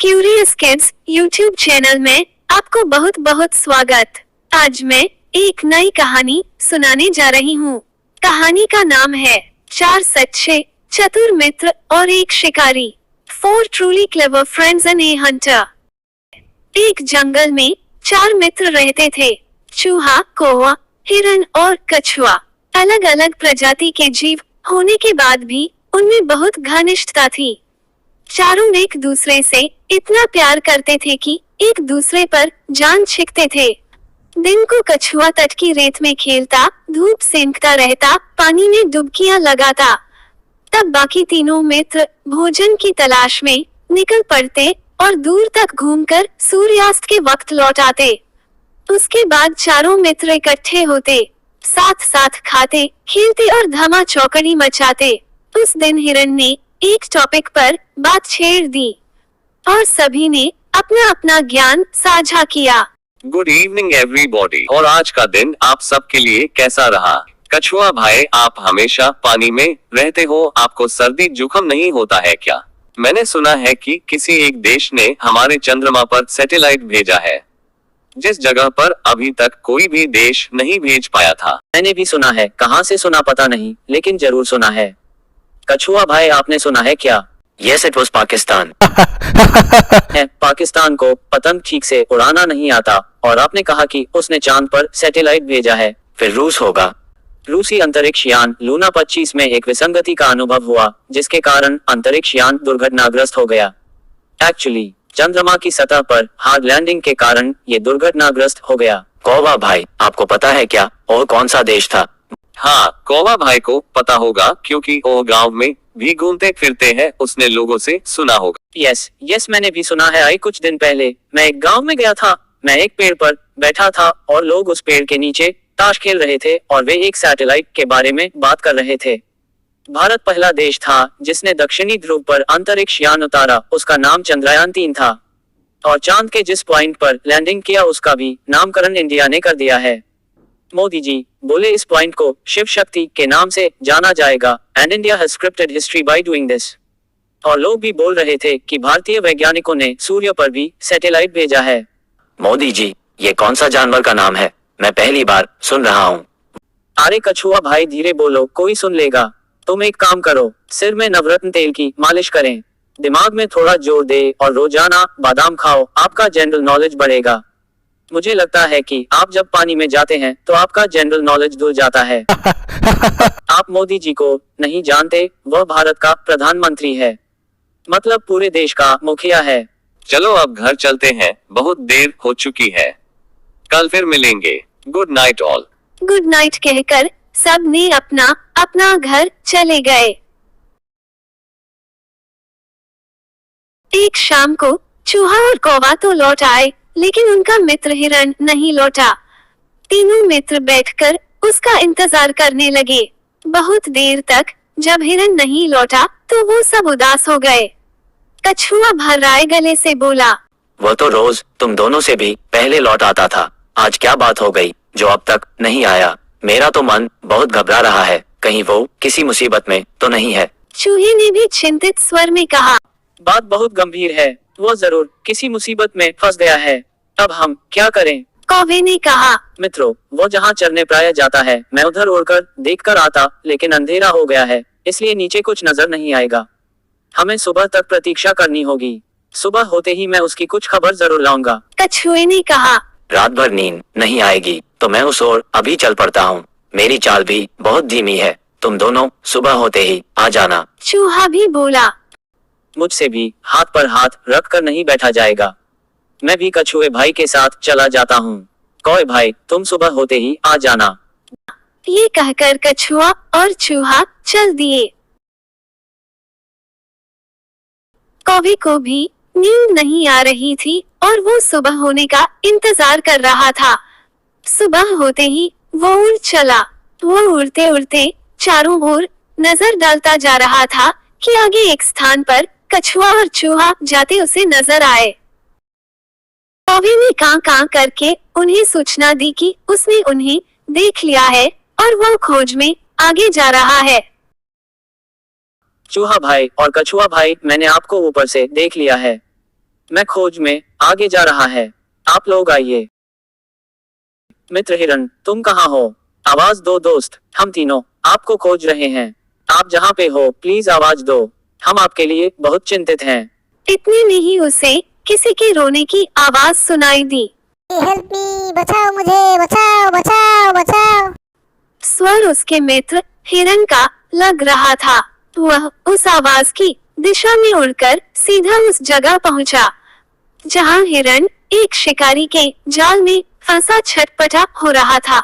Curious kids YouTube channel में आपको बहुत बहुत स्वागत। आज मैं एक नई कहानी सुनाने जा रही हूँ। कहानी का नाम है चार सच्चे चतुर मित्र और एक शिकारी। 4 truly clever friends and a hunter। एक जंगल में 4 मित्र रहते थे। चूहा, कौवा, हिरन और कछुआ। अलग अलग प्रजाति के जीव होने के बाद भी उनमें बहुत घनिष्ठता थी। चारों एक दूसरे से इतना प्यार करते थे कि एक दूसरे पर जान छिकते थे। दिन को कछुआ तट की रेत में खेलता, धूप सेंकता रहता, पानी में डुबकियां लगाता। तब बाकी तीनों मित्र भोजन की तलाश में निकल पड़ते और दूर तक घूमकर सूर्यास्त के वक्त लौट आते। उसके बाद चारों मित्र इकट्ठे होते, साथ साथ खाते, खेलते और धमा चौकड़ी मचाते। उस दिन हिरन ने एक टॉपिक पर बात छेड़ दी और सभी ने अपना अपना ज्ञान साझा किया। Good evening everybody. और आज का दिन आप सबके लिए कैसा रहा? कछुआ भाई, आप हमेशा पानी में रहते हो, आपको सर्दी जुकाम नहीं होता है क्या? मैंने सुना है कि किसी एक देश ने हमारे चंद्रमा पर सैटेलाइट भेजा है, जिस जगह पर अभी तक कोई भी देश नहीं भेज पाया था। मैंने भी सुना है, कहाँ से सुना पता नहीं, लेकिन जरूर सुना है। कछुआ भाई, आपने सुना है क्या? Yes, it was Pakistan. Pakistan को पतंग ठीक से उड़ाना नहीं आता, और आपने कहा कि उसने चांद पर सैटेलाइट भेजा है। फिर रूस होगा। रूसी अंतरिक्ष यान लूना 25 में एक विसंगति का अनुभव हुआ, जिसके कारण अंतरिक्ष यान दुर्घटनाग्रस्त हो गया। एक्चुअली चंद्रमा की सतह पर हार्ड लैंडिंग के कारण ये दुर्घटनाग्रस्त हो गया। कौवा भाई, आपको पता है क्या और कौन सा देश था? हाँ, कौवा भाई को पता होगा क्योंकि वो गांव में भी घूमते फिरते हैं, उसने लोगों से सुना होगा। यस, मैंने भी सुना है। आई कुछ दिन पहले मैं एक गांव में गया था। मैं एक पेड़ पर बैठा था और लोग उस पेड़ के नीचे ताश खेल रहे थे और वे एक सैटेलाइट के बारे में बात कर रहे थे। भारत पहला देश था जिसने दक्षिणी ध्रुव पर अंतरिक्ष यान उतारा। उसका नाम चंद्रयान 3 था और चांद के जिस पॉइंट पर लैंडिंग किया उसका भी नामकरण इंडिया ने कर दिया है। मोदी जी बोले इस पॉइंट को शिव शक्ति के नाम से जाना जाएगा and India has scripted history by doing this. और लोग भी बोल रहे थे कि भारतीय वैज्ञानिकों ने सूर्य पर भी सैटेलाइट भेजा है। मोदी जी, ये कौन सा जानवर का नाम है? मैं पहली बार सुन रहा हूँ। अरे कछुआ भाई, धीरे बोलो, कोई सुन लेगा। तुम एक काम करो, सिर में नवरत्न तेल की मालिश करें, दिमाग में थोड़ा जोर दे और रोजाना बादाम खाओ, आपका जनरल नॉलेज बढ़ेगा। मुझे लगता है कि आप जब पानी में जाते हैं तो आपका जनरल नॉलेज धुल जाता है। आप मोदी जी को नहीं जानते, वह भारत का प्रधानमंत्री है, मतलब पूरे देश का मुखिया है। चलो अब घर चलते हैं, बहुत देर हो चुकी है, कल फिर मिलेंगे। Good night all. Good night कहकर सब ने अपना अपना घर चले गए। एक शाम को चूहा और कौवा तो लौट आए, लेकिन उनका मित्र हिरन नहीं लौटा। तीनों मित्र बैठकर उसका इंतजार करने लगे। बहुत देर तक जब हिरन नहीं लौटा तो वो सब उदास हो गए। कछुआ भर्राए गले से बोला, वो तो रोज तुम दोनों से भी पहले लौट आता था, आज क्या बात हो गई जो अब तक नहीं आया? मेरा तो मन बहुत घबरा रहा है, कहीं वो किसी मुसीबत में तो नहीं है? चूहे ने भी चिंतित स्वर में कहा, बात बहुत गंभीर है, वो जरूर किसी मुसीबत में फंस गया है। अब हम क्या करें? कौवे ने कहा, मित्रों, वो जहाँ चरने प्राय जाता है, मैं उधर उड़कर देखकर आता, लेकिन अंधेरा हो गया है, इसलिए नीचे कुछ नजर नहीं आएगा। हमें सुबह तक प्रतीक्षा करनी होगी। सुबह होते ही मैं उसकी कुछ खबर जरूर लाऊंगा। कछुए ने कहा, रात भर नींद नहीं आएगी तो मैं उस ओर अभी चल पड़ता हूँ, मेरी चाल भी बहुत धीमी है, तुम दोनों सुबह होते ही आ जाना। चूहा भी बोला, मुझसे भी हाथ पर हाथ रख कर नहीं बैठा जाएगा, मैं भी कछुए भाई के साथ चला जाता हूँ। कौवे भाई, तुम सुबह होते ही आ जाना। ये कहकर कछुआ और चूहा चल दिए। कौवे को भी नींद नहीं आ रही थी और वो सुबह होने का इंतजार कर रहा था। सुबह होते ही वो उड़ चला। वो उड़ते उड़ते चारों ओर नजर डालता जा रहा था कि आगे एक स्थान पर कछुआ और चूहा जाते उसे नजर आए। कौवे ने कां कां करके उन्हें सूचना दी कि उसने उन्हें देख लिया है और वो खोज में आगे जा रहा है। चूहा भाई और कछुआ भाई, मैंने आपको ऊपर से देख लिया है। मैं खोज में आगे जा रहा है, आप लोग आइए। मित्र हिरण, तुम कहाँ हो? आवाज दो दोस्त, हम तीनों आपको खोज रहे हैं। आप जहाँ पे हो प्लीज आवाज दो, हम आपके लिए बहुत चिंतित हैं। इतने में ही उसे किसी के रोने की आवाज सुनाई दी। हेल्प मी, बचाओ मुझे, बचाओ बचाओ बचाओ। स्वर उसके मित्र हिरन का लग रहा था। वह उस आवाज की दिशा में उड़कर सीधा उस जगह पहुंचा जहां हिरन एक शिकारी के जाल में फंसा छटपटा हो रहा था।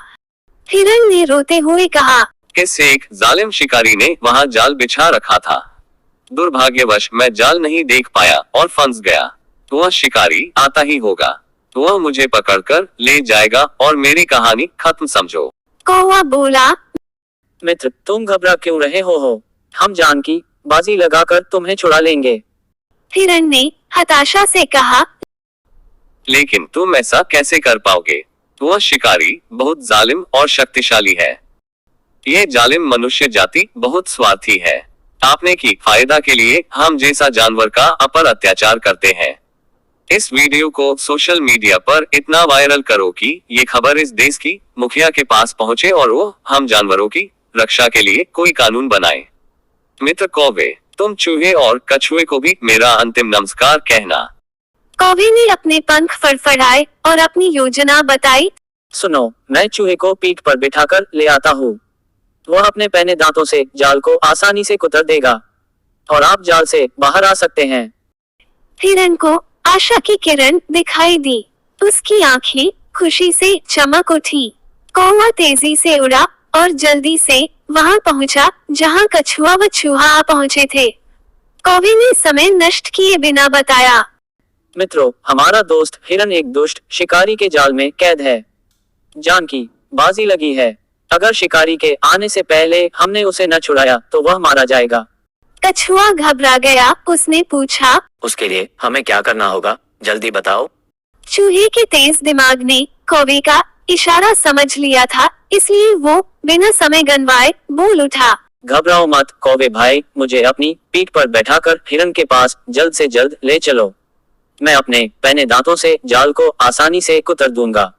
हिरन ने रोते हुए कहा, इस एक जालिम शिकारी ने वहाँ जाल बिछा रखा था। दुर्भाग्यवश मैं जाल नहीं देख पाया और फंस गया। वह शिकारी आता ही होगा, वह मुझे पकड़कर ले जाएगा और मेरी कहानी खत्म समझो। कौवा बोला, मित्र तुम घबरा क्यों रहे हो? हम जान की बाजी लगाकर तुम्हें छुड़ा लेंगे। हिरन ने हताशा से कहा, लेकिन तुम ऐसा कैसे कर पाओगे? वह शिकारी बहुत जालिम और शक्तिशाली है। ये जालिम मनुष्य जाति बहुत स्वार्थी है। आपने की फायदा के लिए हम जैसा जानवर का अपर अत्याचार करते हैं। इस वीडियो को सोशल मीडिया पर इतना वायरल करो कि ये खबर इस देश की मुखिया के पास पहुंचे और वो हम जानवरों की रक्षा के लिए कोई कानून बनाए। मित्र कौवे, तुम चूहे और कछुए को भी मेरा अंतिम नमस्कार कहना। कौवे ने अपने पंख फड़फड़ाए और अपनी योजना बताई। सुनो, मैं चूहे को पीठ पर बिठाकर ले आता हूँ। वह अपने पहने दांतों से जाल को आसानी से कुतर देगा और आप जाल से बाहर आ सकते हैं। हिरन को आशा की किरण दिखाई दी। उसकी आंखें खुशी से चमक उठी। कौवा तेजी से उड़ा और जल्दी से वहां पहुंचा जहां कछुआ व चूहा आ पहुंचे थे। कौवे ने समय नष्ट किए बिना बताया, मित्रों, हमारा दोस्त हिरन एक दुष्ट शिकारी के जाल में कैद है। जान की बाजी लगी है। अगर शिकारी के आने से पहले हमने उसे न छुड़ाया तो वह मारा जाएगा। कछुआ घबरा गया। उसने पूछा, उसके लिए हमें क्या करना होगा, जल्दी बताओ। चूहे के तेज दिमाग ने कौवे का इशारा समझ लिया था, इसलिए वो बिना समय गंवाए बोल उठा, घबराओ मत कौवे भाई, मुझे अपनी पीठ पर बैठाकर हिरन के पास जल्द से जल्द ले चलो। मैं अपने पहने दांतों से जाल को आसानी से कुतर दूंगा।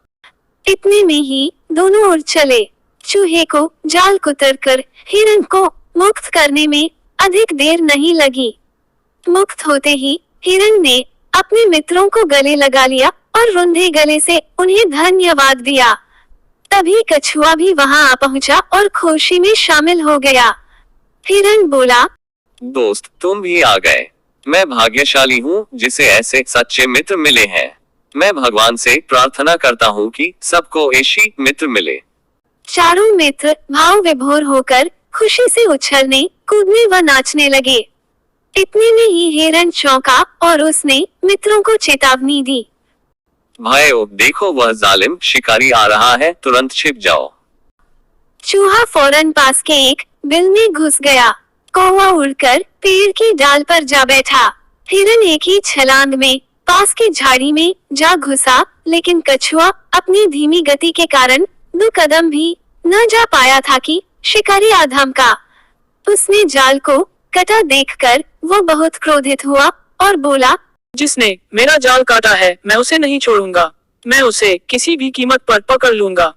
इतने में ही दोनों उड़ चले। चूहे को जाल कुतरकर हिरन को मुक्त करने में अधिक देर नहीं लगी। मुक्त होते ही हिरन ने अपने मित्रों को गले लगा लिया और रुंधे गले से उन्हें धन्यवाद दिया। तभी कछुआ भी वहां आ पहुंचा और खुशी में शामिल हो गया। हिरन बोला, दोस्त तुम भी आ गए। मैं भाग्यशाली हूँ जिसे ऐसे सच्चे मित्र मिले हैं। मैं भगवान से प्रार्थना करता हूँ कि सबको ऐसी मित्र मिले। चारों मित्र भाव विभोर होकर खुशी से उछलने, कूदने व नाचने लगे। इतने में ही हिरन चौंका और उसने मित्रों को चेतावनी दी, भाइयों देखो वह जालिम शिकारी आ रहा है, तुरंत छिप जाओ। चूहा फौरन पास के एक बिल में घुस गया। कौवा उड़कर पेड़ की डाल पर जा बैठा। हिरन एक ही छलांग में पास की झाड़ी में जा घुसा, लेकिन कछुआ अपनी धीमी गति के कारण 2 कदम भी न जा पाया था कि शिकारी आ धमका। उसने जाल को कटा देखकर वो बहुत क्रोधित हुआ और बोला, जिसने मेरा जाल काटा है मैं उसे नहीं छोड़ूंगा। मैं उसे किसी भी कीमत पर पकड़ लूंगा।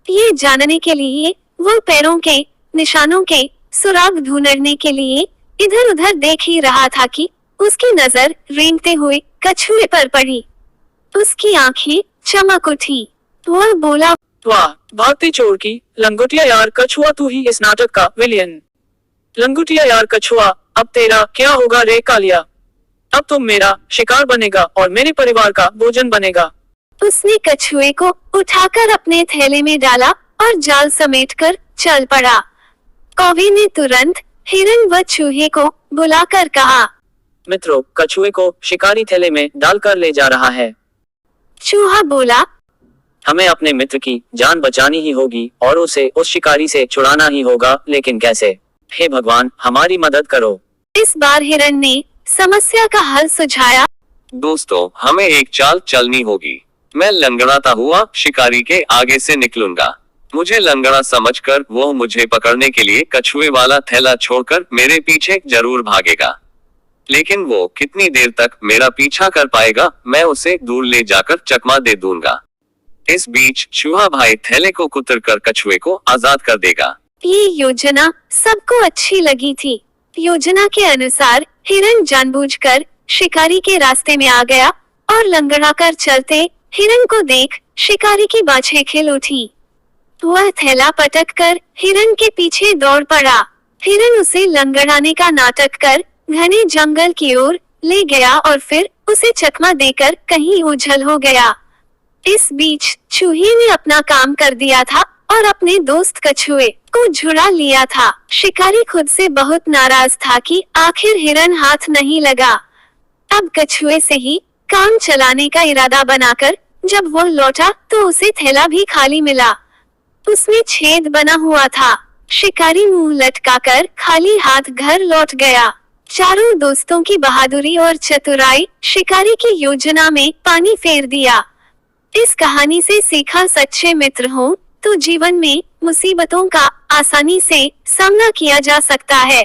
ये जानने के लिए वो पैरों के निशानों के सुराग ढूंढने के लिए इधर उधर देख ही रहा था कि उसकी नजर रेंगते हुए कछुए पर पड़ी। उसकी आंखें चमक उठी। वह बोला, वाह, भागती चोर की लंगोटिया यार कछुआ, तू ही इस नाटक का विलेन। लंगोटिया यार कछुआ, अब तेरा क्या होगा रे कालिया? अब तुम मेरा शिकार बनेगा और मेरे परिवार का भोजन बनेगा। उसने कछुए को उठाकर अपने थैले में डाला और जाल समेटकर चल पड़ा। कौवे ने तुरंत हिरन व चूहे को बुलाकर कहा, मित्रों, कछुए को शिकारी थैले में डालकर ले जा रहा है। चूहा बोला, हमें अपने मित्र की जान बचानी ही होगी और उसे उस शिकारी से छुड़ाना ही होगा, लेकिन कैसे? हे भगवान, हमारी मदद करो। इस बार हिरन ने समस्या का हल सुझाया। दोस्तों हमें एक चाल चलनी होगी। मैं लंगड़ाता हुआ शिकारी के आगे से निकलूंगा। मुझे लंगड़ा समझकर वह मुझे पकड़ने के लिए कछुए वाला थैला छोड़कर मेरे पीछे जरूर भागेगा। लेकिन वो कितनी देर तक मेरा पीछा कर पाएगा, मैं उसे दूर ले जाकर चकमा दे दूंगा। इस बीच चूहा भाई थैले को कुतरकर कछुए को आजाद कर देगा। ये योजना सबको अच्छी लगी थी। योजना के अनुसार हिरन जानबूझकर शिकारी के रास्ते में आ गया और लंगड़ाकर चलते हिरन को देख शिकारी की बाछें खिल उठी। वह थैला पटक कर हिरन के पीछे दौड़ पड़ा। हिरन उसे लंगड़ाने का नाटक कर घने जंगल की ओर ले गया और फिर उसे चकमा देकर कहीं ओझल हो गया। इस बीच चूहे ने अपना काम कर दिया था और अपने दोस्त कछुए को झुरा लिया था। शिकारी खुद से बहुत नाराज था कि आखिर हिरन हाथ नहीं लगा। अब कछुए से ही काम चलाने का इरादा बनाकर जब वो लौटा तो उसे थैला भी खाली मिला। उसमें छेद बना हुआ था। शिकारी मुंह लटकाकर खाली हाथ घर लौट गया। चारों दोस्तों की बहादुरी और चतुराई शिकारी की योजना में पानी फेर दिया। इस कहानी से सीखा, सच्चे मित्र हो तो जीवन में मुसीबतों का आसानी से सामना किया जा सकता है।